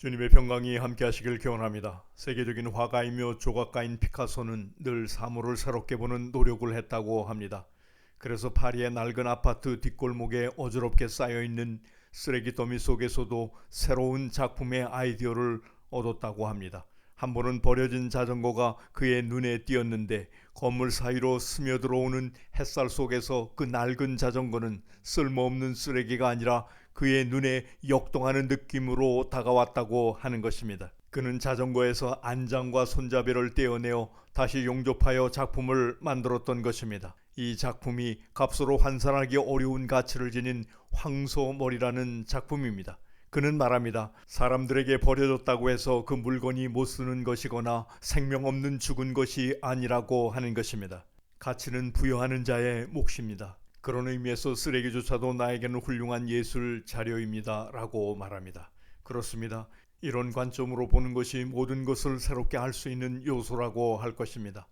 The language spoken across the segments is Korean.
주님의 평강이 함께 하시길 기원합니다. 세계적인 화가이며 조각가인 피카소는 늘 사물을 새롭게 보는 노력을 했다고 합니다. 그래서 파리의 낡은 아파트 뒷골목에 어지럽게 쌓여있는 쓰레기 더미 속에서도 새로운 작품의 아이디어를 얻었다고 합니다. 한 번은 버려진 자전거가 그의 눈에 띄었는데 건물 사이로 스며들어오는 햇살 속에서 그 낡은 자전거는 쓸모없는 쓰레기가 아니라 그의 눈에 역동하는 느낌으로 다가왔다고 하는 것입니다. 그는 자전거에서 안장과 손잡이를 떼어내어 다시 용접하여 작품을 만들었던 것입니다. 이 작품이 값으로 환산하기 어려운 가치를 지닌 황소머리라는 작품입니다. 그는 말합니다. 사람들에게 버려졌다고 해서 그 물건이 못 쓰는 것이거나 생명 없는 죽은 것이 아니라고 하는 것입니다. 가치는 부여하는 자의 몫입니다. 그런 의미에서 쓰레기조차도 나에게는 훌륭한 예술 자료입니다 라고 말합니다. 그렇습니다. 이런 관점으로 보는 것이 모든 것을 새롭게 할 수 있는 요소라고 할 것입니다.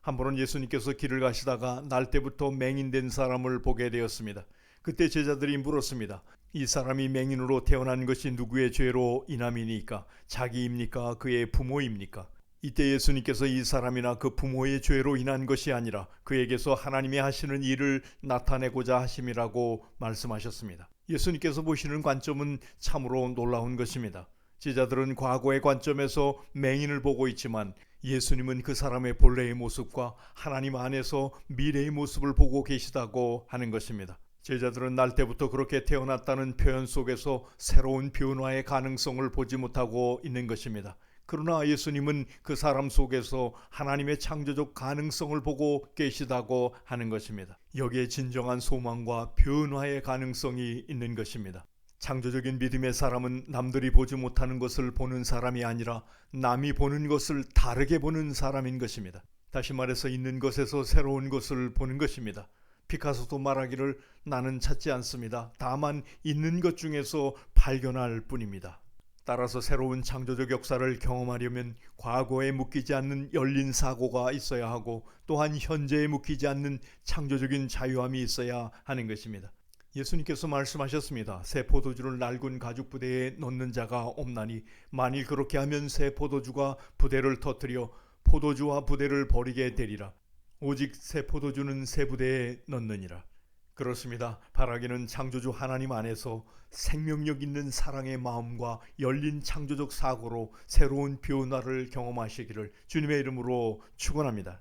한 번은 예수님께서 길을 가시다가 날 때부터 맹인된 사람을 보게 되었습니다. 그때 제자들이 물었습니다. 이 사람이 맹인으로 태어난 것이 누구의 죄로 인함이니까? 자기입니까? 그의 부모입니까? 이때 예수님께서 이 사람이나 그 부모의 죄로 인한 것이 아니라 그에게서 하나님이 하시는 일을 나타내고자 하심이라고 말씀하셨습니다. 예수님께서 보시는 관점은 참으로 놀라운 것입니다. 제자들은 과거의 관점에서 맹인을 보고 있지만 예수님은 그 사람의 본래의 모습과 하나님 안에서 미래의 모습을 보고 계시다고 하는 것입니다. 제자들은 날 때부터 그렇게 태어났다는 표현 속에서 새로운 변화의 가능성을 보지 못하고 있는 것입니다. 그러나 예수님은 그 사람 속에서 하나님의 창조적 가능성을 보고 계시다고 하는 것입니다. 여기에 진정한 소망과 변화의 가능성이 있는 것입니다. 창조적인 믿음의 사람은 남들이 보지 못하는 것을 보는 사람이 아니라 남이 보는 것을 다르게 보는 사람인 것입니다. 다시 말해서 있는 것에서 새로운 것을 보는 것입니다. 피카소도 말하기를 나는 찾지 않습니다. 다만 있는 것 중에서 발견할 뿐입니다. 따라서 새로운 창조적 역사를 경험하려면 과거에 묶이지 않는 열린 사고가 있어야 하고 또한 현재에 묶이지 않는 창조적인 자유함이 있어야 하는 것입니다. 예수님께서 말씀하셨습니다. 새 포도주를 낡은 가죽 부대에 넣는 자가 없나니 만일 그렇게 하면 새 포도주가 부대를 터뜨려 포도주와 부대를 버리게 되리라. 오직 새 포도주는 새 부대에 넣느니라. 그렇습니다. 바라기는 창조주 하나님 안에서 생명력 있는 사랑의 마음과 열린 창조적 사고로 새로운 변화를 경험하시기를 주님의 이름으로 축원합니다.